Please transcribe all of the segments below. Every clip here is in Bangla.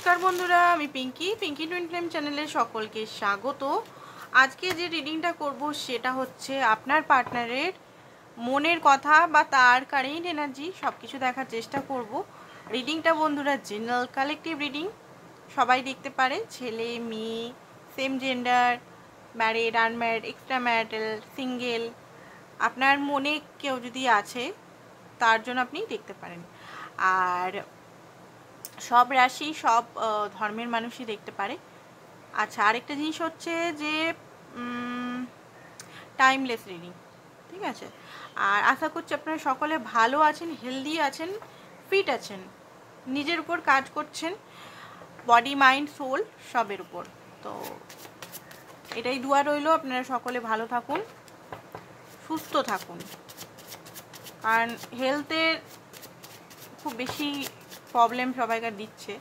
নমস্কার বন্ধুরা, আমি পিঙ্কি টুইন ফ্লেম চ্যানেলে সকলকে স্বাগত। আজকে যে রিডিংটা করব সেটা হচ্ছে আপনার পার্টনারের মনের কথা বা তার কারেন্ট এনার্জি সব কিছু দেখার চেষ্টা করব। রিডিংটা বন্ধুরা জেনারেল কালেকটিভ রিডিং, সবাই দেখতে পারে, ছেলে মেয়ে, same gender, married, unmarried, extra marital, single, আপনার মনে কেউ যদি আছে তার জন্য আপনি দেখতে পারেন। আর সব রাশি সব ধর্মের মানুষই দেখতে পারে। আচ্ছা, আরেকটা জিনিস হচ্ছে যে টাইমলেস রিডিং, ঠিক আছে। আর আশা করছি আপনারা সকলে ভালো আছেন, হেলদি আছেন, ফিট আছেন, নিজের উপর কাজ করছেন, বডি মাইন্ড সোল সবের উপর। তো এটাই দোয়া রইল, আপনারা সকলে ভালো থাকুন, সুস্থ থাকুন, কারণ হেলথের খুব বেশি প্রবলেম সবাইকার দিচ্ছে।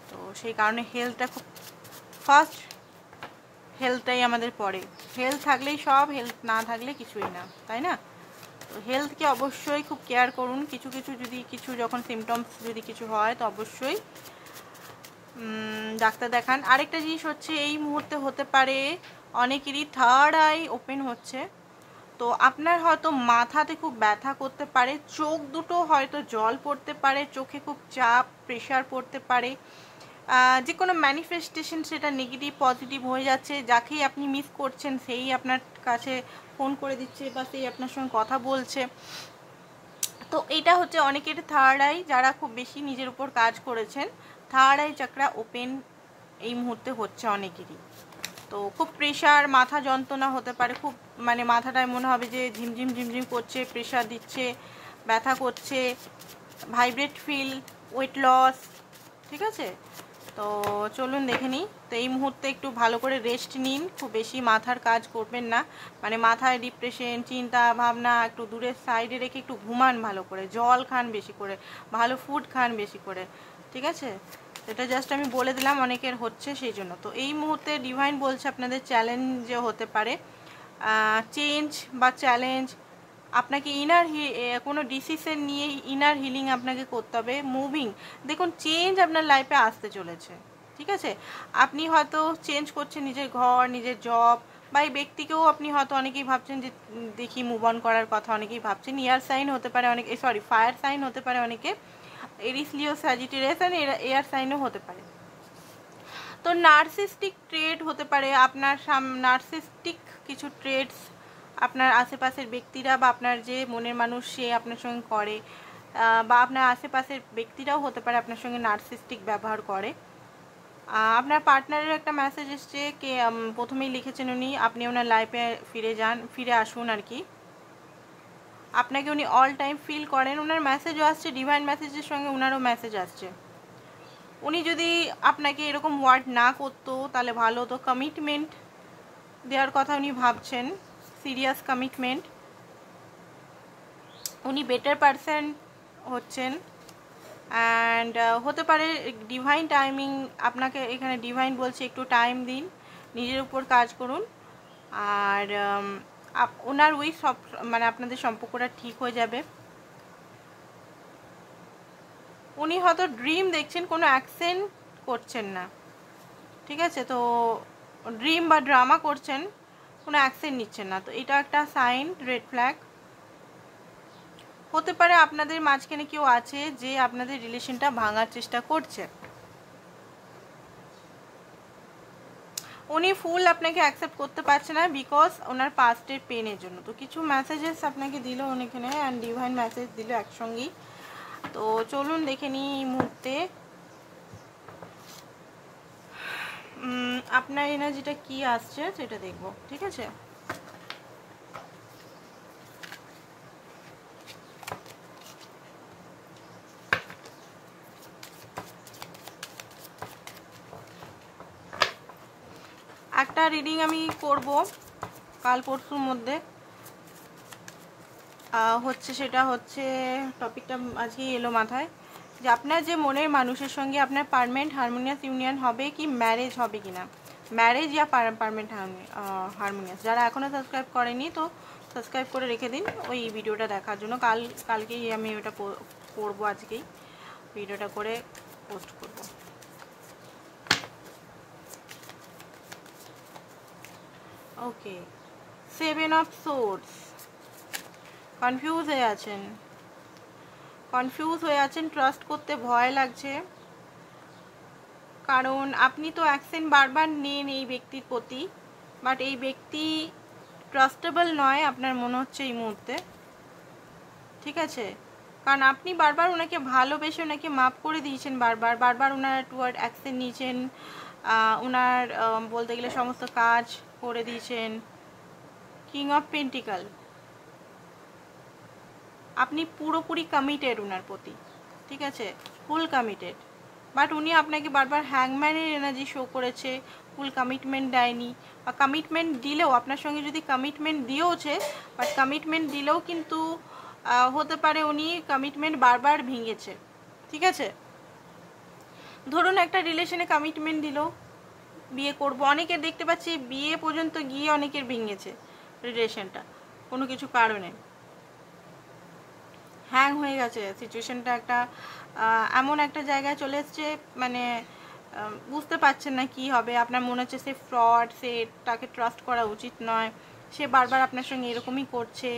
তো সেই কারণে হেলথটা খুব ফার্স্ট, হেলথটাই আমাদের পড়ে। হেলথ থাকলেই সব, হেলথ না থাকলে কিছুই না, তাই না? তো হেলথকে অবশ্যই খুব কেয়ার করুন। কিছু যখন সিমটমস যদি কিছু হয় তো অবশ্যই ডাক্তার দেখান। আরেকটা জিনিস হচ্ছে এই মুহূর্তে হতে পারে অনেকেরই থার্ড আই ওপেন হচ্ছে, তো আপনার হয়তো মাথাতে খুব ব্যথা করতে পারে, চোখ দুটো হয়তো জল পড়তে পারে, চোখে খুব চাপ প্রেশার পড়তে পারে, যে কোনো ম্যানিফেস্টেশন সেটা নেগেটিভ পজিটিভ হয়ে যাচ্ছে, যাকেই আপনি মিস করছেন সেই আপনার কাছে ফোন করে দিচ্ছে বা সেই আপনার সঙ্গে কথা বলছে। তো এটা হচ্ছে অনেকের থার্ড আই, যারা খুব বেশি নিজের উপর কাজ করেছেন, থার্ড আই চাকরা ওপেন এই মুহূর্তে হচ্ছে অনেকেরই। তো খুব প্রেশার, মাথা যন্ত্রণা হতে পারে, খুব মানে মাথাটায় মনে হবে যে ঝিমঝিম ঝিমঝিম করছে, প্রেশার দিচ্ছে, ব্যথা করছে, ভাইব্রেট ফিল, ওয়েট লস, ঠিক আছে। তো চলুন দেখে নিই। তো এই মুহূর্তে একটু ভালো করে রেস্ট নিন, খুব বেশি মাথার কাজ করবেন না, মানে মাথায় ডিপ্রেশন, চিন্তা ভাবনা একটু দূরের সাইডে রেখে একটু ঘুমান ভালো করে, জল খান বেশি করে, ভালো ফুড খান বেশি করে, ঠিক আছে। এটা জাস্ট আমি বলে দিলাম, অনেকের হচ্ছে সেই জন্য। তো এই মুহূর্তে ডিভাইন বলছে আপনাদের চ্যালেঞ্জও হতে পারে, চেঞ্জ বা চ্যালেঞ্জ, আপনাকে ইনার কোনো ডিসিশন নিয়ে ইনার হিলিং আপনাকে করতে হবে, মুভিং। দেখুন, চেঞ্জ আপনার লাইফে আসতে চলেছে, ঠিক আছে। আপনি হয়তো চেঞ্জ করছেন নিজের ঘর, নিজের জব, বা এই ব্যক্তিকেও আপনি হয়তো অনেকেই ভাবছেন যে দেখি মুভ অন করার কথা, অনেকেই ভাবছেন। ইয়ার সাইন হতে পারে অনেকে, ফায়ার সাইন হতে পারে অনেকে, এরিস, লিও, স্যাজিটেরিয়াস, আর এয়ার সাইনও হতে পারে। তো নার্সিস্টিক ট্রেড হতে পারে আপনার, নার্সিস্টিক কিছু ট্রেডস আপনার আশেপাশের ব্যক্তিরা বা আপনার যে মনের মানুষ সে আপনার সঙ্গে করে, বা আপনার আশেপাশের ব্যক্তিরাও হতে পারে আপনার সঙ্গে নার্সিস্টিক ব্যবহার করে। আপনার পার্টনারের একটা মেসেজ এসছে, কে প্রথমেই লিখেছেন উনি, আপনি ওনার লাইফে ফিরে আসুন আর কি, আপনাকে উনি অল টাইম ফিল করেন। ওনার মেসেজও আসছে, ডিভাইন মেসেজের সঙ্গে ওনারও মেসেজ আসছে। উনি যদি আপনাকে এরকম ওয়ার্ড না করতো তাহলে ভালো হতো, কমিটমেন্ট দেওয়ার কথা উনি ভাবছেন, সিরিয়াস কমিটমেন্ট। উনি বেটার পারসন হচ্ছেন, অ্যান্ড হতে পারে ডিভাইন টাইমিং, আপনাকে এখানে ডিভাইন বলছে একটু টাইম দিন, নিজের উপর কাজ করুন, আর ওনার উইশ সব মানে আপনাদের সম্পর্কটা ঠিক হয়ে যাবে। উনি হয়তো ড্রিম দেখছেন, কোনো অ্যাকশন করছেন না, ঠিক আছে। তো ড্রিম বা ড্রামা করছেন, কোনো অ্যাকশন নিচ্ছেন না, তো এটা একটা সাইন, রেড ফ্ল্যাগ। হতে পারে আপনাদের মাঝখানে কেউ আছে যে আপনাদের রিলেশনটা ভাঙার চেষ্টা করছে। উনি ফুল আপনাকে অ্যাকসেপ্ট করতে পারছে না বিকজ ওনার পাস্টের পেনের জন্য। তো কিছু মেসেজেস আপনাকে দিল এখানে, অ্যান্ড ডিভাইন মেসেজ দিল একসঙ্গেই। তো চলুন দেখে নিই এই মুহূর্তে আপনার এনার্জিটা কি আসছে সেটা দেখবো, ঠিক আছে। একটা রিডিং আমি করব কাল পরশুর মধ্যে, হচ্ছে সেটা হচ্ছে টপিকটা আজকেই এলো মাথায়, যে আপনার যে মনের মানুষের সঙ্গে আপনার পারমানেন্ট হারমোনিয়াস ইউনিয়ন হবে কি ম্যারেজ হবে কি না, ম্যারেজ ইয়া পারমানেন্ট হারমোনিয়াস। যারা এখনও সাবস্ক্রাইব করেনি তো সাবস্ক্রাইব করে রেখে দিন ওই ভিডিওটা দেখার জন্য। কালকেই আমি ওটা করবো, আজকেই ভিডিওটা করে পোস্ট করব। ওকে, 7 অফ সোর্ডস। কনফিউজ হয়ে আছেন, ট্রাস্ট করতে ভয় লাগছে, কারণ আপনি তো অ্যাকশন বারবার নেন এই ব্যক্তির প্রতি, বাট এই ব্যক্তি ট্রাস্টেবল নয় আপনার মনে হচ্ছে এই মুহূর্তে। ঠিক আছে, কারণ আপনি বারবার ওনাকে ভালোবেসে ওনাকে মাফ করে দিয়েছেন, বারবার ওনার টুয়ার্ড অ্যাকশন নিয়েছেন, ওনার বলতে গেলে সমস্ত কাজ করে দিয়েছেন। কিং অফ পেন্টিকাল, আপনি পুরোপুরি কমিটেড ওনার প্রতি, ঠিক আছে, ফুল কমিটেড, বাট উনি আপনাকে বারবার হ্যাংম্যানের এনার্জি শো করেছে, ফুল কমিটমেন্ট দেয়নি, বা কমিটমেন্ট দিলেও আপনার সঙ্গে যদি কমিটমেন্ট দিয়েওছে, বাট কমিটমেন্ট দিলেও কিন্তু হতে পারে উনি কমিটমেন্ট বারবার ভেঙেছে। ঠিক আছে, ধরুন একটা রিলেশনে কমিটমেন্ট দিল বিয়ে করব, অনেকের দেখতে পাচ্ছি বিয়ে পর্যন্ত গিয়ে অনেকের ভেঙেছে রিলেশনটা কোনো কিছু কারণে, হ্যাং হয়ে গেছে সিচুয়েশনটা, একটা এমন একটা জায়গায় চলে এসছে, মানে বুঝতে পারছেন না কি হবে, আপনার মনে হচ্ছে সে ফ্রড, সে তাকে ট্রাস্ট করা উচিত নয়, সে বারবার আপনার সঙ্গে এরকমই করছে।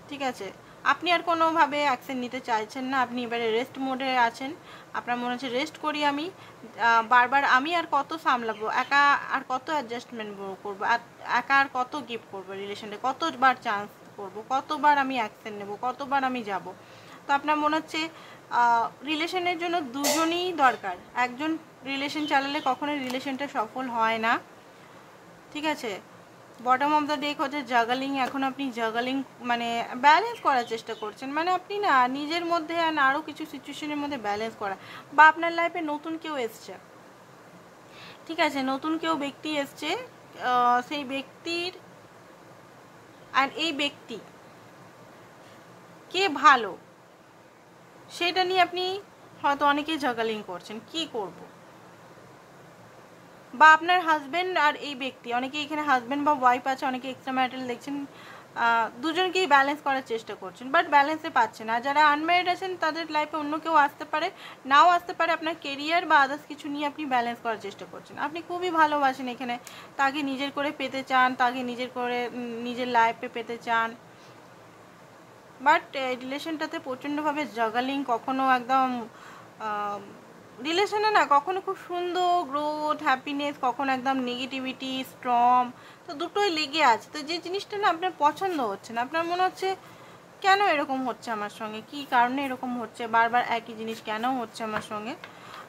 ঠিক আছে, আপনি আর কোনোভাবে অ্যাকশন নিতে চাইছেন না, আপনি এবারে রেস্ট মোডে আছেন, আপনার মনে হচ্ছে রেস্ট করি আমি, বারবার আমি আর কত সামলাবো, একা আর কত অ্যাডজাস্টমেন্ট করবো, একা আর কত গিভ করবো রিলেশনে, কতবার চান্স করব, কতবার আমি অ্যাকশন নেব, কতবার আমি যাব। তো আপনার মনে হচ্ছে রিলেশনের জন্য দুজনই দরকার, একজন রিলেশন চালালে কখনোই রিলেশনটা সফল হয় না। ঠিক আছে, বটম অফ দ্য ডেক হচ্ছে জাগালিং, এখন আপনি জাগালিং মানে ব্যালেন্স করার চেষ্টা করছেন, মানে আপনি না নিজের মধ্যে আরও কিছু সিচুয়েশনের মধ্যে ব্যালেন্স করা, বা আপনার লাইফে নতুন কেউ এসছে, ঠিক আছে, নতুন কেউ ব্যক্তি এসছে, সেই ব্যক্তির আর এই ব্যক্তি কে ভালো সেটা নিয়ে আপনি হয়তো অনেকেই জাগালিং করছেন, কি করব, বা আপনার হাজব্যান্ড আর এই ব্যক্তি, অনেকে এখানে হাজব্যান্ড বা ওয়াইফ আছে, অনেকে এক্সট্রা ম্যারিটাল দেখছেন, দুজনকেই ব্যালেন্স করার চেষ্টা করছেন, বাট ব্যালেন্সে পাচ্ছেন না। যারা আনম্যারিড আছেন তাদের লাইফে অন্য কেউ আসতে পারে, নাও আসতে পারে, আপনার কেরিয়ার বা আদার্স কিছু নিয়ে আপনি ব্যালেন্স করার চেষ্টা করছেন, আপনি খুবই ভালোবাসেন এখানে, তাকে নিজের করে পেতে চান, তাকে নিজের করে নিজের লাইফে পেতে চান, বাট রিলেশনটাতে প্রচণ্ডভাবে জাগালিং, কখনো একদম রিলেশনে না কখনো খুব সুন্দর গ্রোথ হ্যাপিনেস, কখনো একদম নেগেটিভিটি স্ট্রং, তো দুটোই লেগে আছে। তো যে জিনিসটা না আপনার পছন্দ হচ্ছে না, আপনার মনে হচ্ছে কেন এরকম হচ্ছে আমার সঙ্গে, কি কারণে এরকম হচ্ছে, বারবার একই জিনিস কেন হচ্ছে আমার সঙ্গে,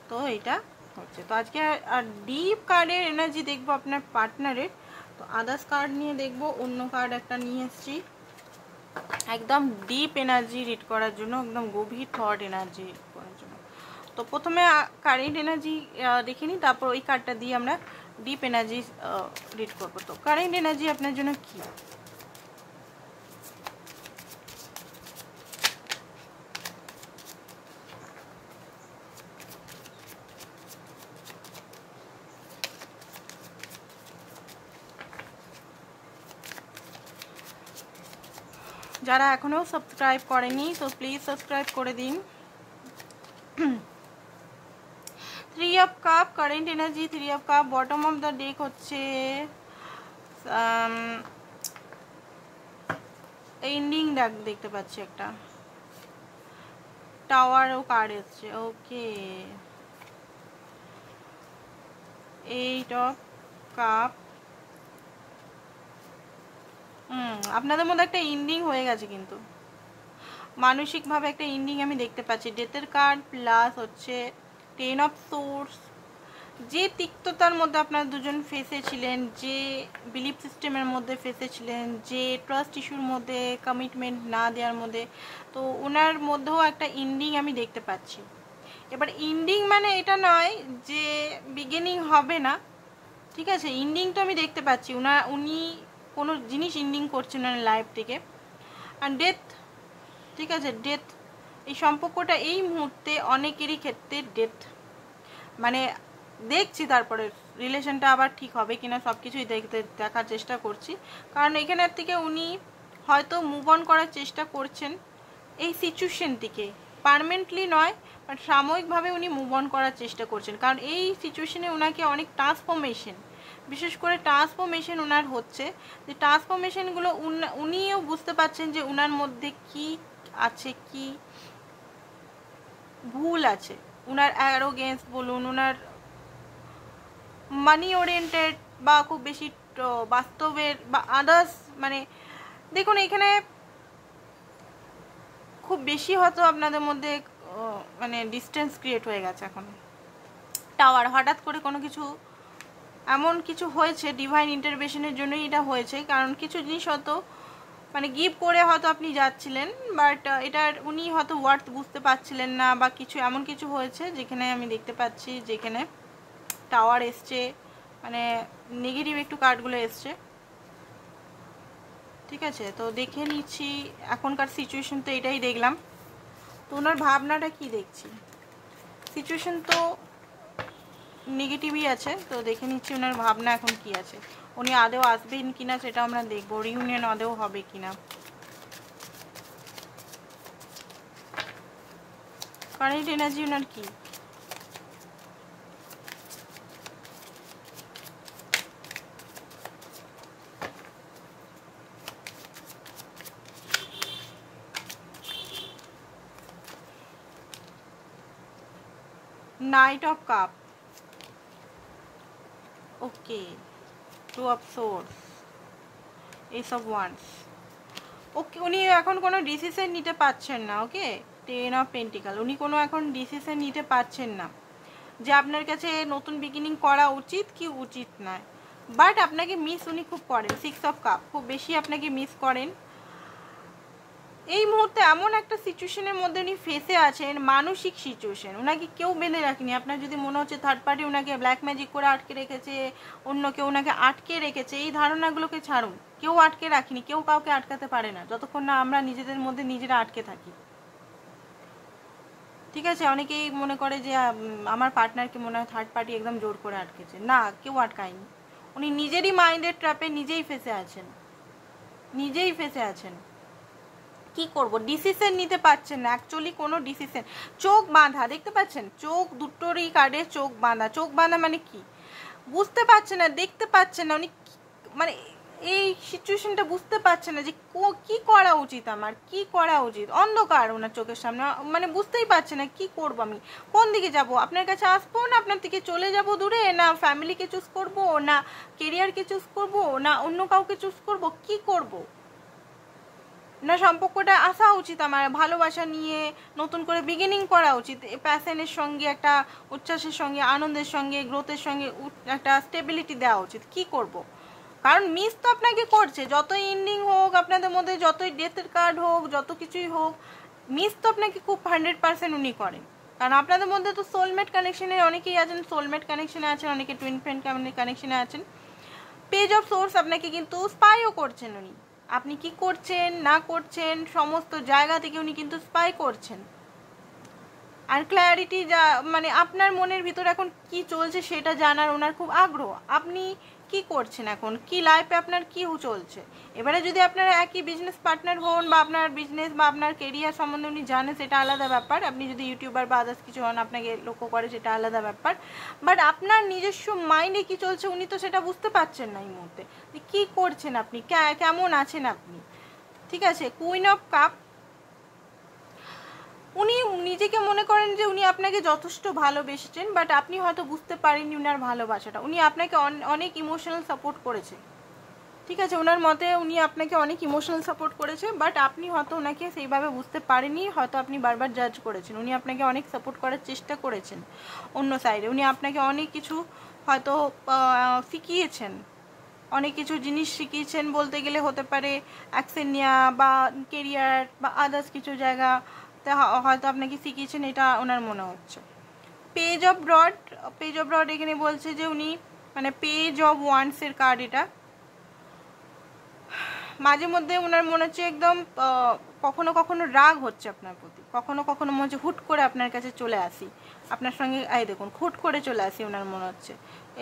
তো এটা হচ্ছে। তো আজকে আর ডিপ কার্ডের এনার্জি দেখবো আপনার পার্টনারের, তো আদার্স কার্ড নিয়ে দেখবো, অন্য কার্ড একটা নিয়ে এসেছি একদম ডিপ এনার্জি রিড করার জন্য, একদম গভীর থট এনার্জি রিড করার জন্য। তো প্রথমে কারেন্ট এনার্জি দেখে নিই, তারপর ওই কার্ডটা দিয়ে আমরা ডিপ এনার্জি রিড করবো। তো কারেন্ট এনার্জি আপনার জন্য কি? যারা এখনও সাবস্ক্রাইব করেনি তো প্লিজ সাবস্ক্রাইব করে দিন। 3 of cup current energy, 3 of cup, bottom of the deck হচ্ছে এন্ডিং দেখতে পাচ্ছি, একটা টাওয়ারও কার্ড এসছে। ওকে, 8 অফ কাপ, আপনাদের মধ্যে একটা এন্ডিং হয়ে গেছে, কিন্তু মানসিকভাবে একটা এন্ডিং আমি দেখতে পাচ্ছি। ডেথের কার্ড প্লাস হচ্ছে 10 অফ সোর্স, যে তিক্ততার মধ্যে আপনারা দুজন ফেসেছিলেন, যে বিলিফ সিস্টেমের মধ্যে ফেসেছিলেন, যে ট্রাস্ট ইস্যুর মধ্যে, কমিটমেন্ট না দেওয়ার মধ্যে, তো ওনার মধ্যেও একটা এন্ডিং আমি দেখতে পাচ্ছি। এবার এন্ডিং মানে এটা নয় যে বিগিনিং হবে না, ঠিক আছে, এন্ডিংটা আমি দেখতে পাচ্ছি, উনি কোনো জিনিস এন্ডিং করছেন ওনার লাইফ থেকে। আর ডেথ, ঠিক আছে, ডেথ, এই সম্পর্কটা এই মুহূর্তে অনেকেরই ক্ষেত্রে ডেথ, মানে দেখছি, তারপরে রিলেশনটা আবার ঠিক হবে কিনা সব কিছুই দেখার চেষ্টা করছি, কারণ এখানের থেকে উনি হয়তো মুভ অন করার চেষ্টা করছেন এই সিচুয়েশন থেকে, পার্মানেন্টলি নয়, বাট সাময়িকভাবে উনি মুভ অন করার চেষ্টা করছেন, কারণ এই সিচুয়েশনে ওনাকে অনেক ট্রান্সফরমেশন, বিশেষ করে ট্রান্সফরমেশন ওনার হচ্ছে, যে ট্রান্সফরমেশনগুলো উনিও বুঝতে পারছেন যে ওনার মধ্যে কি আছে, কি ভুল আছে, ওনার অ্যারোগেন্স বলুন, ওনার মানি ওরিয়েন্টেড বা খুব বেশি বাস্তবের বা আদার্স, মানে দেখুন এখানে খুব বেশি হয়তো আপনাদের মধ্যে মানে ডিস্টেন্স ক্রিয়েট হয়ে গেছে। এখন টাওয়ার হঠাৎ করে কোনো কিছু এমন কিছু হয়েছে, ডিভাইন ইন্টারভেনশনের জন্যই এটা হয়েছে, কারণ কিছু জিনিস হয়তো মানে গিভ করে হয়তো আপনি যাচ্ছিলেন, বাট এটার উনি হয়তো ওয়ার্থ বুঝতে পারছিলেন না, বা কিছু এমন কিছু হয়েছে যেখানে আমি দেখতে পাচ্ছি যেখানে টাওয়ার এসছে, মানে নেগেটিভ একটু কার্ডগুলো এসছে। ঠিক আছে, তো দেখে নিচ্ছি এখনকার সিচুয়েশন তো এটাই দেখলাম, তো ওনার ভাবনাটা কি দেখছি, সিচুয়েশন তো নেগেটিভই আছে, তো দেখে নিচ্ছি ওনার ভাবনা এখন কি আছে, উনি আদেও আসবেন কিনা সেটা আমরা দেখবো, রিউনিয়ন আদেও হবে কিনা। কারেন্ট এনার্জি ওনার কি, knight of cups, okay, two of swords, ace of wands, okay, উনি এখন কোনো ডিসিশন নিতে পারছেন না। ওকে, 10 অফ পেন্টিকাল, উনি কোনো এখন ডিসিশন নিতে পারছেন না যে আপনার কাছে নতুন বিগিনিং করা উচিত কি উচিত নয়, বাট আপনাকে মিস উনি খুব করেন। 6 অফ কাপ, খুব বেশি আপনাকে মিস করেন। এই মুহূর্তে এমন একটা সিচুয়েশনের মধ্যে উনি ফেসে আছেন, মানসিক সিচুয়েশন, ওনাকে কেউ বেঁধে রাখেনি। আপনার যদি মনে হচ্ছে থার্ড পার্টি ওনাকে ব্ল্যাক ম্যাজিক করে আটকে রেখেছে, অন্য কেউ ওনাকে আটকে রেখেছে, এই ধারণাগুলোকে ছাড়ুন। কেউ আটকে রাখিনি, কেউ কাউকে আটকাতে পারে না যতক্ষণ না আমরা নিজেদের মধ্যে নিজেরা আটকে থাকি। ঠিক আছে, অনেকেই মনে করে যে আমার পার্টনারকে মনে হয় থার্ড পার্টি একদম জোর করে আটকেছে, না, কেউ আটকায়নি। উনি নিজেরই মাইন্ডের ট্র্যাপে নিজেই ফেসে আছেন, নিজেই ফেসে আছেন। কি করব, ডিসিশন নিতে পারছেন না, অ্যাকচুয়ালি কোনো ডিসিশন, চোখ বাঁধা, দেখতে পাচ্ছেন চোখ দুটোরই কার্ডে চোখ বাঁধা। চোখ বাঁধা মানে কি বুঝতে পারছেন না, দেখতে পাচ্ছেন না, উনি মানে এই সিচুয়েশনটা বুঝতে পারছেন না যে কি করা উচিত, আমার কি করা উচিত, অন্ধকার ওনার চোখের সামনে, মানে বুঝতেই পারছে না কি করব, আমি কোন দিকে যাব, আপনার কাছে আসবো না আপনার থেকে চলে যাব দূরে, না ফ্যামিলিকে চুজ করব, না কেরিয়ারকে চুজ করব, না অন্য কাউকে চুজ করব, কি করব, না সম্পর্কটা আসা উচিত আমার ভালোবাসা নিয়ে নতুন করে বিগিনিং করা উচিত, প্যাশনের সঙ্গে, একটা উচ্ছ্বাসের সঙ্গে, আনন্দের সঙ্গে, গ্রোথের সঙ্গে একটা স্টেবিলিটি দেওয়া উচিত, কি করব। কারণ মিস তো আপনাকে করছে, যতই এন্ডিং হোক আপনাদের মধ্যে, যতই ডেথের কার্ড হোক, যত কিছুই হোক, মিস তো আপনাকে খুব 100% উনি করেন। কারণ আপনাদের মধ্যে তো সোলমেট কানেকশনে অনেকেই আছেন, সোলমেট কানেকশনে আছেন, অনেকে টুইন ফ্রেন্ড কানেকশনে আছেন। পেজ অফ সোর্স আপনাকে কিন্তু স্পাইও করছেন উনি, আপনি কি করছেন না করছেন সমস্ত জায়গা থেকে উনি কিন্তু স্পাই করছেন। আর ক্ল্যারিটি যা, মানে আপনার মনের ভিতর এখন কি চলছে সেটা জানার ওনার খুব আগ্রহ, আপনি কি করছেন, এখন কি লাইফে আপনার কি চলছে। এবারে যদি আপনারা একই বিজনেস পার্টনার হন, বা আপনার বিজনেস বা আপনার কেরিয়ার সম্বন্ধে উনি জানেন, সেটা আলাদা ব্যাপার। আপনি যদি ইউটিউবার বা আদার্স কিছু হন, আপনাকে লক্ষ্য করে, সেটা আলাদা ব্যাপার। বাট আপনার নিজস্ব মাইন্ডে কি চলছে উনি তো সেটা বুঝতে পারছেন না এই মুহূর্তে, যে কী করছেন আপনি, কেমন আছেন আপনি। ঠিক আছে, কুইন অফ কাপ, উনি নিজেকে মনে করেন যে উনি আপনাকে যথেষ্ট ভালোবেসেছেন, বাট আপনি হয়তো বুঝতে পারেননি উনার ভালোবাসাটা। উনি আপনাকে অনেক ইমোশনাল সাপোর্ট করেছে, ঠিক আছে, ওনার মতে উনি আপনাকে অনেক ইমোশনাল সাপোর্ট করেছে, বাট আপনি হয়তো ওনাকে সেইভাবে বুঝতে পারেননি, হয়তো আপনি বারবার জাজ করেছেন। উনি আপনাকে অনেক সাপোর্ট করার চেষ্টা করেছেন অন্য সাইডে, উনি আপনাকে অনেক কিছু হয়তো শিখিয়েছেন, অনেক কিছু জিনিস শিখিয়েছেন বলতে গেলে হতে পারে অ্যাকশন নেওয়া বা কেরিয়ার বা আদার্স কিছু জায়গাতে হয়তো আপনাকে শিখিয়েছেন, এটা ওনার মনে হচ্ছে। Page of broad, page of broad এখানে বলছে যে উনি মানে পেজ অফ ওয়ান্সের কার্ড, এটা মাঝে মধ্যে ওনার মনে হচ্ছে একদম কখনো কখনো রাগ হচ্ছে আপনার প্রতি, কখনো কখনো মনে হচ্ছে হুট করে আপনার কাছে চলে আসি, আপনার সঙ্গে এই দেখুন হুট করে চলে আসি, ওনার মনে হচ্ছে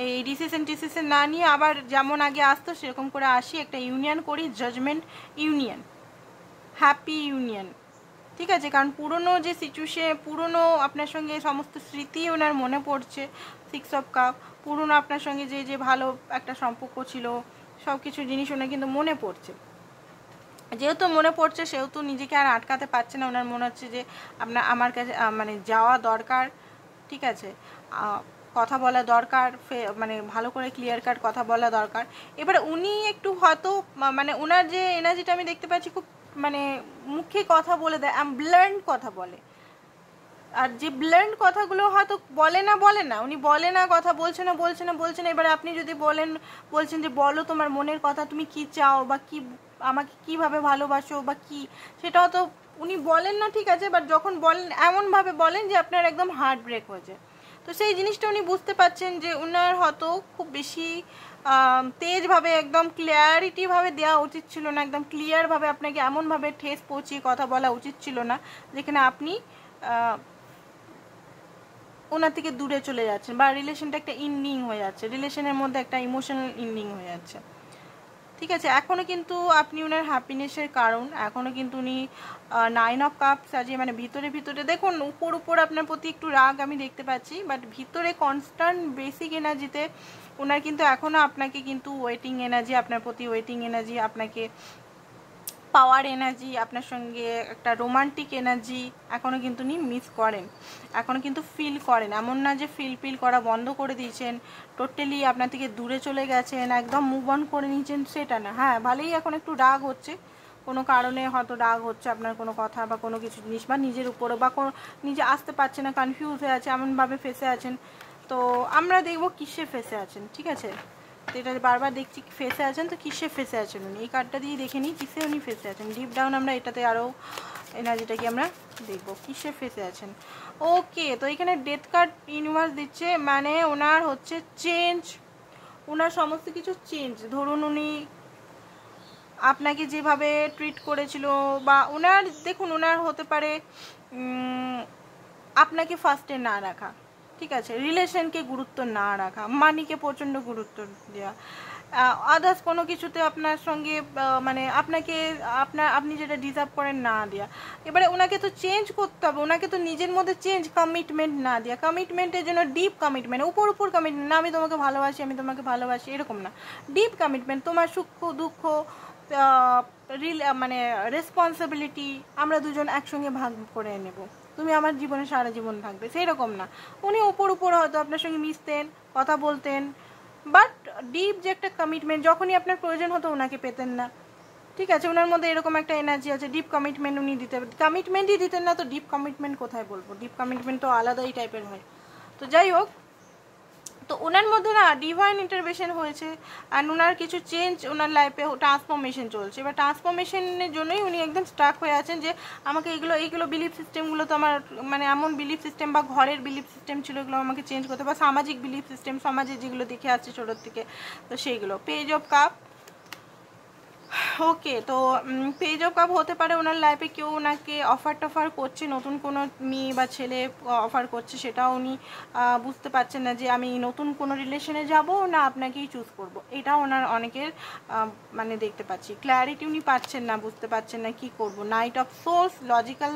এই ডিসিশন না নিয়ে আবার যেমন আগে আসতো সেরকম করে আসি, একটা ইউনিয়ন করি, জাজমেন্ট ইউনিয়ন, হ্যাপি ইউনিয়ন, ঠিক আছে, কারণ পুরনো যে সিচুয়েশন, পুরনো আপনার সঙ্গে সমস্ত স্মৃতি ওনার মনে পড়ছে। 6 অফ কাপ, পুরনো আপনার সঙ্গে যে যে ভালো একটা সম্পর্ক ছিল, সব কিছু জিনিস ওনার কিন্তু মনে পড়ছে। যেহেতু মনে পড়ছে সেহেতু নিজেকে আর আটকাতে পারছে না। ওনার মনে হচ্ছে যে আমার কাছে মানে যাওয়া দরকার, ঠিক আছে, কথা বলা দরকার, মানে ভালো করে ক্লিয়ার কাট কথা বলা দরকার। এবারে উনি একটু হয়তো মানে ওনার যে এনার্জিটা আমি দেখতে পাচ্ছি, খুব মানে মুখে কথা বলে দেয়, ব্লান্ট কথা বলে। আর যে ব্লান্ট কথাগুলো হয়তো বলে না, উনি বলে না, কথা বলছে না। এবারে আপনি যদি বলছেন যে বলো তোমার মনের কথা, তুমি কি চাও, বা কি আমাকে কিভাবে ভালোবাসো, বা কি, সেটাও তো উনি বলেন না, ঠিক আছে, বাট যখন বলেন এমনভাবে বলেন যে আপনার একদম হার্ট ব্রেক হয়ে যায়। তো সেই জিনিসটা উনি বুঝতে পারছেন যে ওনার হয়তো খুব বেশি তেজভাবে, একদম ক্লিয়ারিটিভাবে দেওয়া উচিত ছিল না, একদম ক্লিয়ারভাবে আপনাকে এমনভাবে ঠেস পৌঁছিয়ে কথা বলা উচিত ছিল না, যেখানে আপনি ওনার থেকে দূরে চলে যাচ্ছেন, বা রিলেশনটা একটা ইন্ডিং হয়ে যাচ্ছে, রিলেশনের মধ্যে একটা ইমোশনাল ইন্ডিং হয়ে যাচ্ছে। ঠিক আছে, এখনও কিন্তু আপনি ওনার হ্যাপিনেসের কারণ, এখনও কিন্তু উনি 9 অফ কাপ সাজিয়ে, মানে ভিতরে দেখুন উপর আপনার প্রতি একটু রাগ আমি দেখতে পাচ্ছি, বাট ভিতরে কনস্ট্যান্ট বেসিক এনার্জিতে ওনার কিন্তু এখনও আপনাকে কিন্তু ওয়েটিং এনার্জি, আপনার প্রতি ওয়েটিং এনার্জি, আপনাকে পাওয়ার এনার্জি, আপনার সঙ্গে একটা রোমান্টিক এনার্জি এখনও কিন্তু উনি মিস করেন, এখনও কিন্তু ফিল করেন। এমন না যে ফিল করা বন্ধ করে দিয়েছেন, টোটালি আপনার থেকে দূরে চলে গেছেন, একদম মুভ অন করে নিয়েছেন, সেটা না। হ্যাঁ, ভালোই এখন একটু রাগ হচ্ছে, কোনো কারণে হয়তো রাগ হচ্ছে আপনার কোনো কথা বা কোনো কিছু জিনিস, বা নিজের উপরে, বা কোনো নিজে আসতে পারছে না, কনফিউজ হয়ে আছে, এমনভাবে ফেসে আছেন। তো আমরা দেখবো কিসে ফেসে আছেন, ঠিক আছে, তো এটা বারবার দেখছি ফেসে আছেন, তো কিসে ফেসে আছেন উনি, এই কার্ডটা দিয়ে দেখে নিই কিসে উনি ফেসে আছেন। ডিপ ডাউন আমরা এটাতে আরও এনার্জিটাকে আমরা দেখবো কিসে ফেসে আছেন। ওকে, তো এখানে ডেথ কার্ড ইউনিভার্স দিচ্ছে, মানে ওনার হচ্ছে চেঞ্জ, ওনার সমস্ত কিছু চেঞ্জ। ধরুন উনি আপনাকে যেভাবে ট্রিট করেছিল, বা ওনার দেখুন ওনার হতে পারে আপনাকে ফার্স্টে না রাখা, ঠিক আছে, রিলেশনকে গুরুত্ব না রাখা, মানিকে প্রচণ্ড গুরুত্ব দেওয়া, আদার্স কোনো কিছুতে আপনার সঙ্গে মানে আপনি যেটা ডিজার্ভ করেন না দেওয়া। এবারে ওনাকে তো চেঞ্জ করতে হবে, ওনাকে তো নিজের মধ্যে চেঞ্জ, কমিটমেন্ট না দেওয়া, কমিটমেন্টের জন্য ডিপ কমিটমেন্ট, উপর কমিটমেন্ট না, আমি তোমাকে ভালোবাসি এরকম না, ডিপ কমিটমেন্ট, তোমার সুখ দুঃখ, মানে রেসপন্সিবিলিটি আমরা দুজন একসঙ্গে ভাগ করে নেব, তুমি আমার জীবনে সারা জীবন থাকবে, সেই রকম না। উনি উপর হয়তো আপনার সঙ্গে মিশতেন, কথা বলতেন, বাট ডিপ যে একটা কমিটমেন্ট, যখনই আপনার প্রয়োজন হতো ওনাকে পেতেন না, ঠিক আছে, ওনার মধ্যে এরকম একটা এনার্জি আছে, ডিপ কমিটমেন্ট উনি কমিটমেন্টই দিতেন না, তো ডিপ কমিটমেন্ট কোথায় বলবো, ডিপ কমিটমেন্ট তো আলাদাই টাইপের হয়। তো যাই হোক, তো ওনার মধ্যে না ডিভাইন ইন্টারভেনশন হয়েছে, অ্যান্ড ওনার কিছু চেঞ্জ ওনার লাইফে ট্রান্সফরমেশন চলছে। এবার ট্রান্সফরমেশনের জন্যই উনি একদম স্টাক হয়ে আছেন, যে আমাকে এইগুলো বিলিফ সিস্টেমগুলো তো আমার, মানে এমন বিলিফ সিস্টেম বা ঘরের বিলিফ সিস্টেম ছিল, এগুলো আমাকে চেঞ্জ করতে, বা সামাজিক বিলিফ সিস্টেম, সমাজে যেগুলো দেখে আসছে ছোটোর থেকে, তো সেইগুলো। পেজ অফ কাপ, ওকে, তো পেজ অফ কাপ হতে পারে ওনার লাইফে কেউ ওনাকে অফার করছে, নতুন কোনো মেয়ে বা ছেলে অফার করছে, সেটাও উনি বুঝতে পারছেন না যে আমি নতুন কোনো রিলেশনে যাব না আপনাকেই চুজ করব, এটা ওনার অনেকের মানে দেখতে পাচ্ছি ক্ল্যারিটি উনি পাচ্ছেন না, বুঝতে পারছেন না কি করব। নাইট অফ সোর্স, লজিক্যাল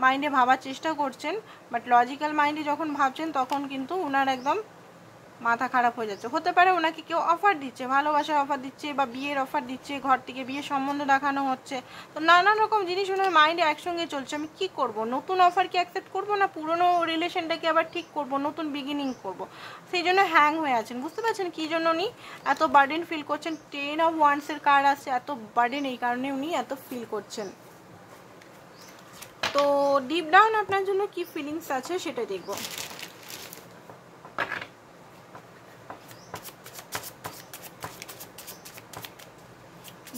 মাইন্ডে ভাবার চেষ্টা করছেন, বাট লজিক্যাল মাইন্ডে যখন ভাবছেন তখন কিন্তু ওনার একদম মাথা খারাপ হয়ে যাচ্ছে। হতে পারে ওনাকে কেউ অফার দিচ্ছে, ভালোবাসার অফার দিচ্ছে, বা বিয়ের অফার দিচ্ছে, ঘর থেকে বিয়ের সম্বন্ধ দেখানো হচ্ছে, তো নানান রকম জিনিস ওনার মাইন্ডে একসঙ্গে চলছে। আমি কি করব, নতুন অফার কি অ্যাকসেপ্ট করব, না পুরনো রিলেশনটাকে আবার ঠিক করব, নতুন বিগিনিং করব, সেই জন্য হ্যাং হয়ে আছেন। বুঝতে পারছেন কী জন্য উনি এত বার্ডেন ফিল করছেন। 10 অফ ওয়ান্ডসের কার্ড আসছে, এত বার্ডেন এই কারণে উনি এত ফিল করছেন। তো ডিপ ডাউন আপনার জন্য কি ফিলিংস আছে সেটা দেখব।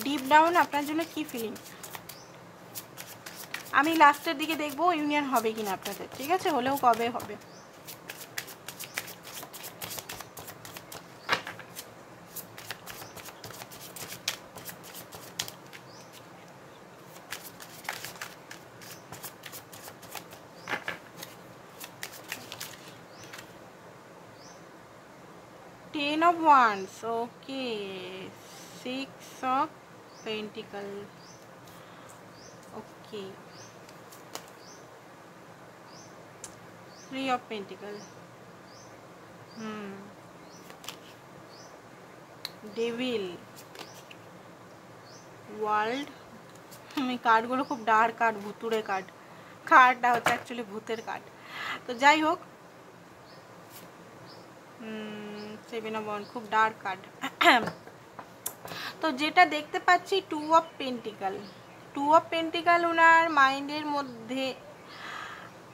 ডিপ ডাউন আপনার জন্য কি ফিলিংস, আমি লাস্টের দিকে দেখবো ইউনিয়ন হবে কিনা আপনাদের, ঠিক আছে, হলেও কবে হবে। Ten of wands, okay, 6 of pentacle, okay, 3 of pentacle, devil, world. এই কার্ডগুলো খুব ডার্ক কার্ড, ভুতুরে কার্ড। কার্ডটা হচ্ছে অ্যাকচুয়ালি ভূতের কার্ড। তো যাই হোক, 7 অফ ওয়ান্ড খুব ডার্ক কার্ড। তো যেটা দেখতে পাচ্ছি 2 অফ পেন্টিকল। 2 অফ পেন্টিকল ওনার মাইন্ডের মধ্যে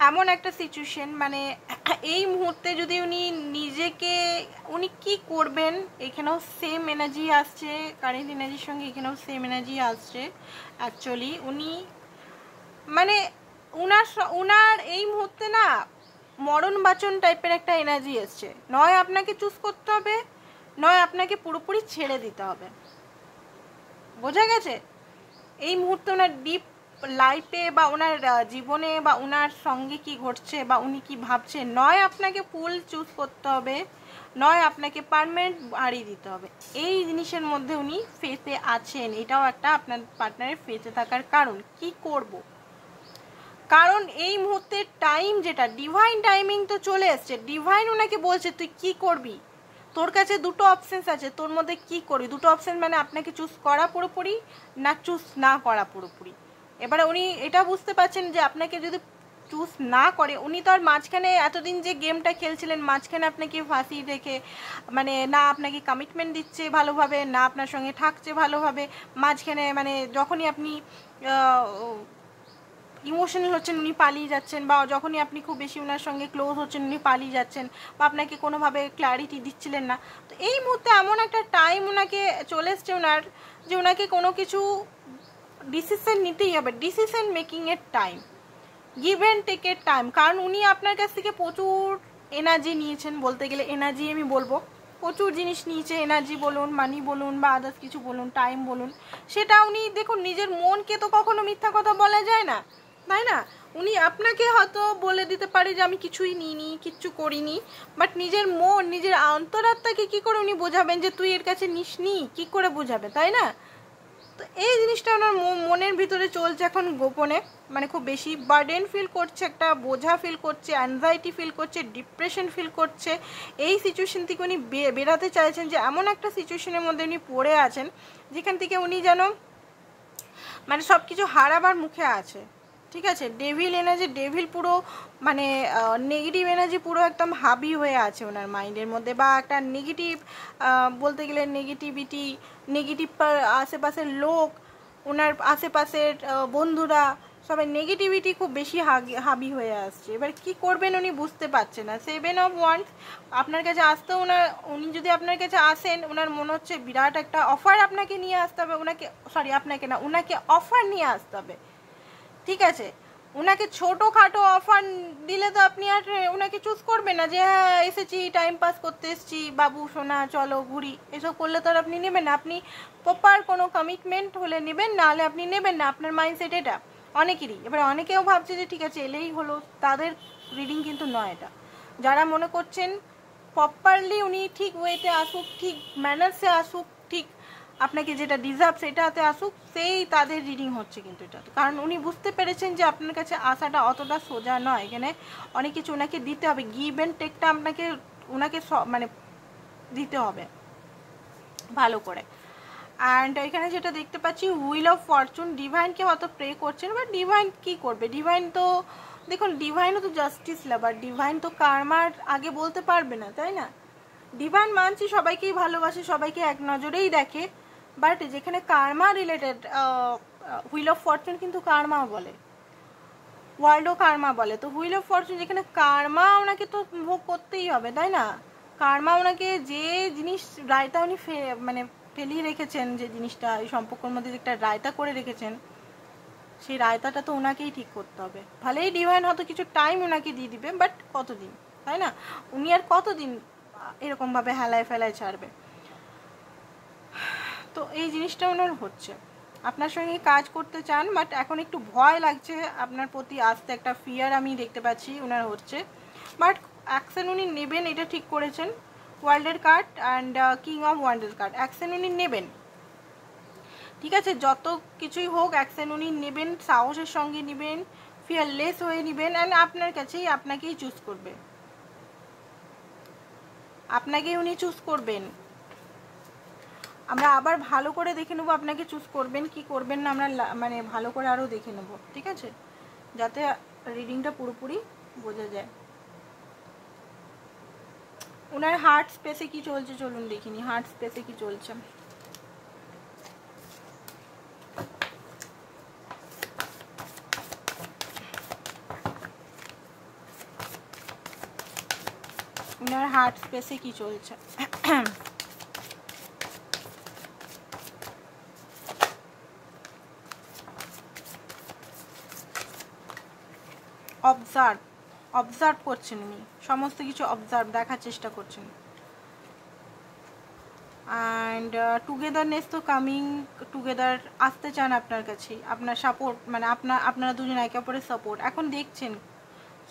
এমন একটা সিচুয়েশন, মানে এই মুহূর্তে যদি উনি নিজেকে, উনি কি করবেন, এখানেও সেম এনার্জি আসছে, কারেন্ট এনার্জির সঙ্গে এখানেও সেম এনার্জি আসছে। অ্যাকচুয়ালি উনি মানে উনার এই মুহূর্তে না মরণ বাচন টাইপের একটা এনার্জি এসছে। নয় আপনাকে চুজ করতে হবে, নয় আপনাকে পুরোপুরি ছেড়ে দিতে হবে। বোঝা গেছে? এই মুহূর্তে ওনার ডিপ লাইফে বা ওনার জীবনে বা ওনার সঙ্গে কি ঘটছে বা উনি কি ভাবছেন, নয় আপনাকে ফুল চুজ করতে হবে, নয় আপনাকে পার্মানেন্ট হারিয়ে দিতে হবে। এই জিনিসের মধ্যে উনি ফেসে আছেন। এটাও একটা আপনার পার্টনারের ফেসে থাকার কারণ। কি করব, কারণ এই মুহূর্তে টাইম যেটা ডিভাইন টাইমিং তো চলে এসছে। ডিভাইন ওনাকে বলছে তুই কি করবি, তোর কাছে দুটো অপশানস আছে, তোর মধ্যে কি করবি। দুটো অপশান মানে আপনাকে চুজ করা পুরোপুরি, না চুজ না করা পুরোপুরি। এবারে উনি এটা বুঝতে পারছেন যে আপনাকে যদি চুজ না করে, উনি তো আর মাঝখানে এতদিন যে গেমটা খেলছিলেন, মাঝখানে আপনাকে ফাঁসিয়ে রেখে, মানে না আপনাকে কমিটমেন্ট দিচ্ছে ভালোভাবে, না আপনার সঙ্গে থাকছে ভালোভাবে, মাঝখানে মানে যখনই আপনি ইমোশনাল হচ্ছেন উনি পালিয়ে যাচ্ছেন, বা যখনই আপনি খুব বেশি ওনার সঙ্গে ক্লোজ হচ্ছেন উনি পালিয়ে যাচ্ছেন, বা আপনাকে কোনোভাবে ক্ল্যারিটি দিচ্ছিলেন না। তো এই মুহূর্তে এমন একটা টাইম ওনাকে চলে এসছে ওনার, যে ওনাকে কোনো কিছু ডিসিশন নিতেই হবে, ডিসিশন মেকিংয়ের টাইম, গিভ অ্যান্ড টেকের টাইম। কারণ উনি আপনার কাছ থেকে প্রচুর এনার্জি নিয়েছেন, বলতে গেলে এনার্জি আমি বলবো, প্রচুর জিনিস নিয়েছে, এনার্জি বলুন, মানি বলুন, বা আদার্স কিছু বলুন, টাইম বলুন। সেটা উনি দেখুন, নিজের মনকে তো কখনো মিথ্যা কথা বলা যায় না, তাই না? উনি আপনাকে হয়তো বলে দিতে পারে যে আমি কিছুই নিইনি, কিচ্ছু করিনি, বাট নিজের মন, নিজের অন্তরাত্মাকে কি করে উনি বোঝাবেন যে তুই এর কাছে নিসনি, কি করে বোঝাবে, তাই না? তো এই জিনিসটা ওনার মনের ভিতরে চলছে এখন গোপনে, মানে খুব বেশি বার্ডেন ফিল করছে, একটা বোঝা ফিল করছে, অ্যাংজাইটি ফিল করছে, ডিপ্রেশন ফিল করছে। এই সিচুয়েশন থেকে উনি বেরাতে চাইছেন, যে এমন একটা সিচুয়েশনের মধ্যে উনি পড়ে আছেন যেখান থেকে উনি যেন মানে সব কিছু হারাবার মুখে আছে। ঠিক আছে, ডেভিল এনার্জি, ডেভিল পুরো মানে নেগেটিভ এনার্জি পুরো একদম হাবি হয়ে আছে ওনার মাইন্ডের মধ্যে, বা একটা নেগেটিভ বলতে গেলে নেগেটিভিটি, নেগেটিভ আশেপাশের লোক, ওনার আশেপাশের বন্ধুরা, সবাই নেগেটিভিটি খুব বেশি হাবি হয়ে আসছে। এবার কি করবেন উনি বুঝতে পারছেন না। 7 অফ ওয়ান্ডস আপনার কাছে আসতে, উনি যদি আপনার কাছে আসেন, ওনার মনে হচ্ছে বিরাট একটা অফার আপনাকে নিয়ে আসতে হবে, ওনাকে সরি আপনাকে না, ওনাকে অফার নিয়ে আসতে হবে। ঠিক আছে, ওনাকে ছোটোখাটো অফার দিলে তো আপনি আর ওনাকে চুজ করবেন না, যে হ্যাঁ এসেছি টাইম পাস করতে এসেছি বাবু সোনা চলো ঘুরি, এসব করলে তো আর আপনি নেবেন না। আপনি প্রপার কোনো কমিটমেন্ট হলে নেবেন, না হলে আপনি নেবেন না। আপনার মাইন্ডসেট এটা অনেকেরই। এবার অনেকেও ভাবছে যে ঠিক আছে এলেই হলো, তাদের রিডিং কিন্তু নয় এটা। যারা মনে করছেন প্রপারলি উনি ঠিক ওয়েতে আসুক, ঠিক ম্যানার্সে আসুক, ঠিক আপনাকে যেটা ডিজার্ভ সেটাতে আসুক, সেই তাদের রিডিং হচ্ছে কিন্তু এটা। কারণ উনি বুঝতে পেরেছেন যে আপনার কাছে আসাটা অতটা সোজা নয়, এখানে অনেক কিছু ওনাকে দিতে হবে, গিভ অ্যান্ড টেকটা আপনাকে ওনাকে মানে দিতে হবে ভালো করে। অ্যান্ড এখানে যেটা দেখতে পাচ্ছি হুইল অফ ফরচুন, ডিভাইনকে হয়তো প্রে করছেন, বাট ডিভাইন কি করবে? ডিভাইন তো দেখুন, ডিভাইনও তো জাস্টিস লাভার, ডিভাইন তো কার্মার আগে বলতে পারবে না, তাই না? ডিভাইন মানছি সবাইকেই ভালোবাসে, সবাইকে এক নজরেই দেখে, বাট যেখানে Karma related, wheel of Fortune কিন্তু কার্মা বলে, ওয়ার্ল্ডও কার্মা বলে। তো হুইল অফ ফরচুন যেখানে কার্মা ওনাকে তো ভোগ করতেই হবে, তাই না? কার্মা ওনাকে যে জিনিস রায়তা উনি মানে ফেলিয়ে রেখেছেন, যে জিনিসটা এই সম্পর্কের মধ্যে একটা রায়তা করে রেখেছেন, সেই রায়তাটা তো ওনাকেই ঠিক করতে হবে। ভালোই ডিভাইন হয়তো কিছু টাইম ওনাকে দিয়ে দিবে, বাট কতদিন, তাই না? উনি আর কতদিন এরকমভাবে হেলায় ফেলায় ছাড়বে? তো এই জিনিসটা ওনার হচ্ছে, আপনার সঙ্গে কাজ করতে চান, বাট এখন একটু ভয় লাগছে আপনার প্রতি আসতে, একটা ফিয়ার আমি দেখতে পাচ্ছি ওনার হচ্ছে, বাট অ্যাকশন উনি নেবেন, এটা ঠিক করেছেন। ওয়ার্ল্ডের card and king of wonders card, action উনি নেবেন, ঠিক আছে? যত কিছুই হোক অ্যাকশন উনি নেবেন, সাহসের সঙ্গে নেবেন, ফিয়ারলেস হয়ে নেবেন অ্যান্ড আপনার কাছেই আপনাকেই চুজ করবে, আপনাকেই উনি চুজ করবেন। আমরা আবার ভালো করে দেখে নেবো আপনাকে চুজ করবেন কি করবেন না, আমরা মানে ভালো করে আরও দেখে নেবো, ঠিক আছে, যাতে রিডিংটা পুরোপুরি বোঝা যায়। ওনার হার্ট স্পেসে কি চলছে চলুন দেখিনি, হার্ট স্পেসে কি চলছে। ওনার হার্ট স্পেসে কি চলছে। অবজার্ভ করছেন উনি, সমস্ত কিছু অবজার্ভ দেখার চেষ্টা করছেন। অ্যান্ড টুগেদারনেস তো কামিং টুগেদার, আসতে চান আপনার কাছে, আপনার সাপোর্ট মানে আপনারা দুজন একে অপরের সাপোর্ট এখন দেখছেন,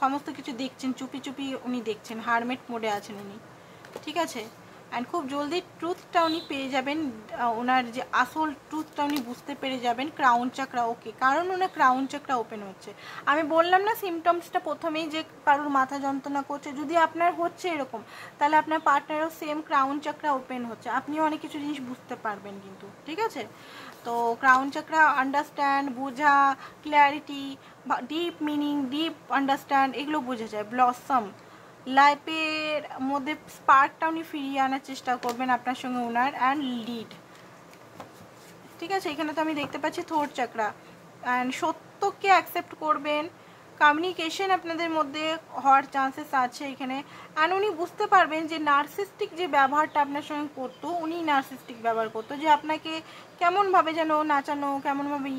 সমস্ত কিছু দেখছেন, চুপি চুপি উনি দেখছেন, হারমেট মোডে আছেন উনি, ঠিক আছে। অ্যান্ড খুব জলদি ট্রুথটা উনি পেয়ে যাবেন, ওনার যে আসল ট্রুথটা উনি বুঝতে পেরে যাবেন। ক্রাউন চাকরা ওকে, কারণ ওনার ক্রাউন চাকরা ওপেন হচ্ছে। আমি বললাম না সিমটমসটা প্রথমেই যে কারোর মাথা যন্ত্রণা করছে, যদি আপনার হচ্ছে এরকম তাহলে আপনার পার্টনারও সেম ক্রাউন চাকরা ওপেন হচ্ছে, আপনিও অনেক কিছু জিনিস বুঝতে পারবেন কিন্তু, ঠিক আছে। তো ক্রাউন চাকরা আন্ডারস্ট্যান্ড, বোঝা, clarity, deep meaning, deep understand, এগুলো বোঝা যায়। ব্লসম, লাইফের মধ্যে স্পার্কটা উনি ফিরিয়ে আনার চেষ্টা করবেন আপনার সঙ্গে ওনার। অ্যান্ড লিড, ঠিক আছে, এখানে তো আমি দেখতে পাচ্ছি থোর্ড চাকরা। অ্যান্ড সত্যকে অ্যাকসেপ্ট করবেন, কমিউনিকেশন আপনাদের মধ্যে হওয়ার চান্সেস আছে এখানে। অ্যান্ড উনি বুঝতে পারবেন যে নার্সিস্টিক যে ব্যবহারটা আপনার সঙ্গে করতো, উনি নার্সিস্টিক ব্যবহার করতো, যে আপনাকে কেমনভাবে যেন নাচানো, কেমনভাবে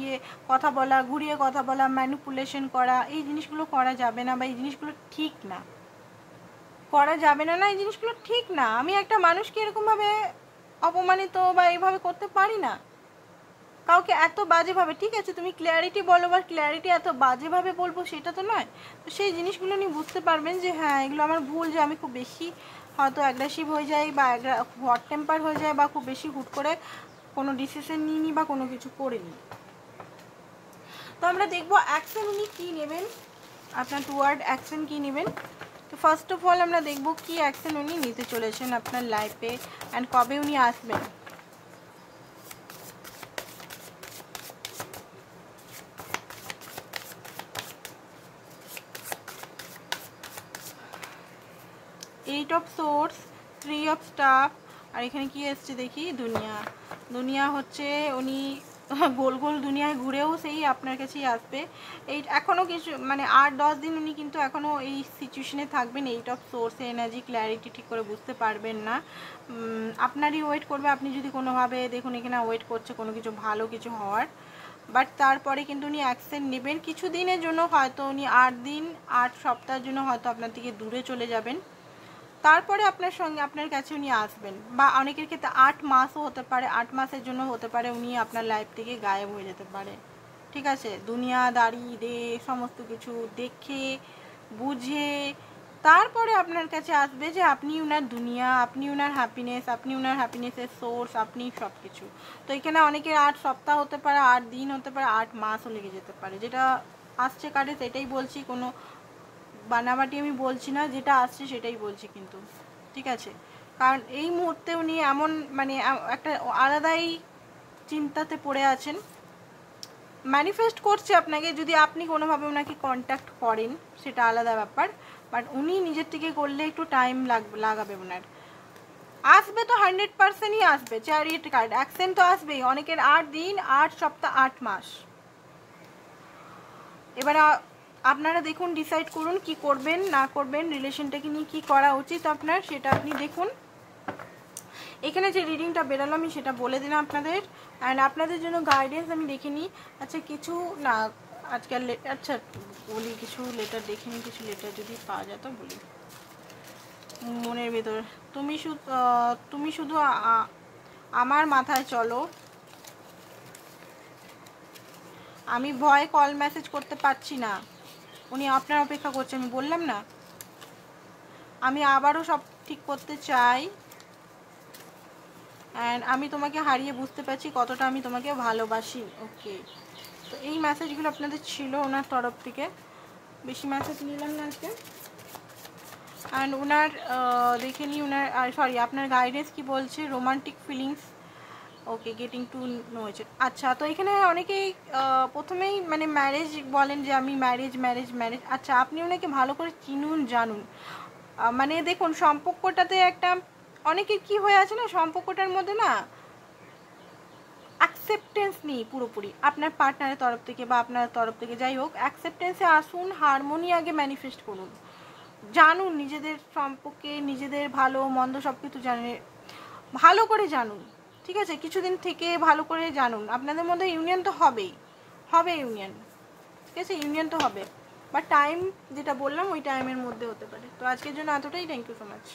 কথা বলা, ঘুরিয়ে কথা বলা, ম্যানিপুলেশন করা, এই জিনিসগুলো করা যাবে না, বা এই জিনিসগুলো ঠিক না, করা যাবে না, এই জিনিসগুলো ঠিক না। আমি একটা মানুষকে এরকমভাবে অপমানিত বা এইভাবে করতে পারি না, কাউকে এত বাজেভাবে, ঠিক আছে তুমি ক্ল্যারিটি বলো, বা ক্ল্যারিটি এত বাজেভাবে বলবো সেটা তো নয়। তো সেই জিনিসগুলো নিয়ে বুঝতে পারবেন যে হ্যাঁ এগুলো আমার ভুল, যে আমি খুব বেশি হয়তো অ্যাগ্রেসিভ হয়ে যাই, বা হট টেম্পার হয়ে যায়, বা খুব বেশি হুট করে কোনো ডিসিশন নিইনি বা কোনো কিছু করিনি। তো আমরা দেখবো অ্যাকশন উনি কী নেবেন, আপনার টুয়ার্ড অ্যাকশন কী নেবেন। তো ফার্স্ট অফ অল আমরা দেখবো কি অ্যাকশন উনি নিতে চলেছেন আপনার লাইফে, অ্যান্ড কবে উনি আসবেন। Eight of swords, 3 of staff, আর এখানে কি এসছে দেখি, দুনিয়া হচ্ছে উনি গোল গোল দুনিয়ায় ঘুরেও সেই আপনার কাছেই আসবে। এই এখনও কিছু মানে 8-10 দিন উনি কিন্তু এখনও এই সিচুয়েশনে থাকবেন। Eight of source energy, clarity ঠিক করে বুঝতে পারবেন না, আপনারই ওয়েট করবে। আপনি যদি কোনোভাবে দেখুন এখানে ওয়েট করছে কোনো কিছু ভালো কিছু হওয়ার, বাট তারপরে কিন্তু উনি অ্যাকশন নেবেন কিছু দিনের জন্য, হয়তো উনি 8 দিন 8 সপ্তাহের জন্য হয়তো আপনার থেকে দূরে চলে যাবেন, তারপরে আপনার সঙ্গে আপনার কাছে উনি আসবেন। বা অনেকের ক্ষেত্রে 8 মাসও হতে পারে, 8 মাসের জন্য হতে পারে উনি আপনার লাইফ থেকে গায়েব হয়ে যেতে পারে, ঠিক আছে। দুনিয়াদারি সমস্ত কিছু দেখে বুঝে তারপরে আপনার কাছে আসবে, যে আপনি উনার দুনিয়া, আপনি উনার হ্যাপিনেস, আপনি উনার হ্যাপিনেসের সোর্স, আপনি সব কিছু। তো এখানে অনেকের 8 সপ্তাহ হতে পারে, 8 দিন হতে পারে, 8 মাসও লেগে যেতে পারে। যেটা আসছে কার্ডে সেটাই বলছি, কোনো বানাবাটি আমি বলছি না, যেটা আসছে সেটাই বলছি কিন্তু, ঠিক আছে। কারণ এই মুহূর্তে উনি এমন মানে একটা আলাদাই চিন্তাতে পড়ে আছেন, ম্যানিফেস্ট করছে আপনাকে, যদি আপনি কোনোভাবে ওনাকে কন্ট্যাক্ট করেন সেটা আলাদা ব্যাপার, বাট উনি নিজের থেকে করলে একটু টাইম লাগাবে ওনার। আসবে তো 100%ই আসবে, চ্যারিয়েট কার্ড, অ্যাকশন তো আসবেই। অনেকের 8 দিন, 8 সপ্তাহ, 8 মাস। এবার আপনারা দেখুন, ডিসাইড করুন কি করবেন না করবেন, রিলেশনটাকে নিয়ে কী করা উচিত আপনার, সেটা আপনি দেখুন। এখানে যে রিডিংটা বেরোলো আমি সেটা বলে দিলাম আপনাদের। অ্যান্ড আপনাদের জন্য গাইডেন্স আমি দেখে নিই। আচ্ছা কিছু না আজকাল আচ্ছা বলি, কিছু লেটার দেখে নিই, কিছু লেটার যদি পাওয়া যায় তো বলি। মনের ভেতর তুমি শুধু আমার মাথায় চলো, আমি ভয় কল মেসেজ করতে পারছি না, উনি আপনার অপেক্ষা করছে, আমি বললাম না। আমি আবারও সব ঠিক করতে চাই, অ্যান্ড আমি তোমাকে হারিয়ে বুঝতে পারছি কতটা আমি তোমাকে ভালোবাসি। ওকে, তো এই মেসেজগুলো আপনাদের ছিল ওনার তরফ থেকে। বেশি ম্যাসেজ নিলাম না আজকে। অ্যান্ড ওনার দেখে নিই ওনার, সরি আপনার গাইডেন্স কি বলছে। Romantic feelings, okay, getting to know each. আচ্ছা, তো এখানে অনেকেই প্রথমেই মানে ম্যারেজ বলেন যে আমি ম্যারেজ ম্যারেজ ম্যারেজ। আচ্ছা, আপনি ওনাকে ভালো করে চিনুন জানুন। মানে দেখুন সম্পর্কটাতে একটা অনেকের কি হয়ে আছে না, সম্পর্কটার মধ্যে না অ্যাকসেপ্টেন্স নেই পুরোপুরি আপনার পার্টনারের তরফ থেকে বা আপনার তরফ থেকে, যাই হোক অ্যাকসেপ্টেন্সে আসুন, হারমোনি আগে ম্যানিফেস্ট করুন, জানুন নিজেদের সম্পর্কে, নিজেদের ভালো মন্দ সব কিছু জানে, ভালো করে জানুন, ঠিক আছে, কিছুদিন থেকে ভালো করে জানুন। আপনাদের মধ্যে ইউনিয়ন তো হবেই, হবে ইউনিয়ন, ঠিক আছে, ইউনিয়ন তো হবে, বাট টাইম যেটা বললাম ওই টাইমের মধ্যে হতে পারে। তো আজকের জন্য এতটাই, থ্যাংক ইউ সো মাচ।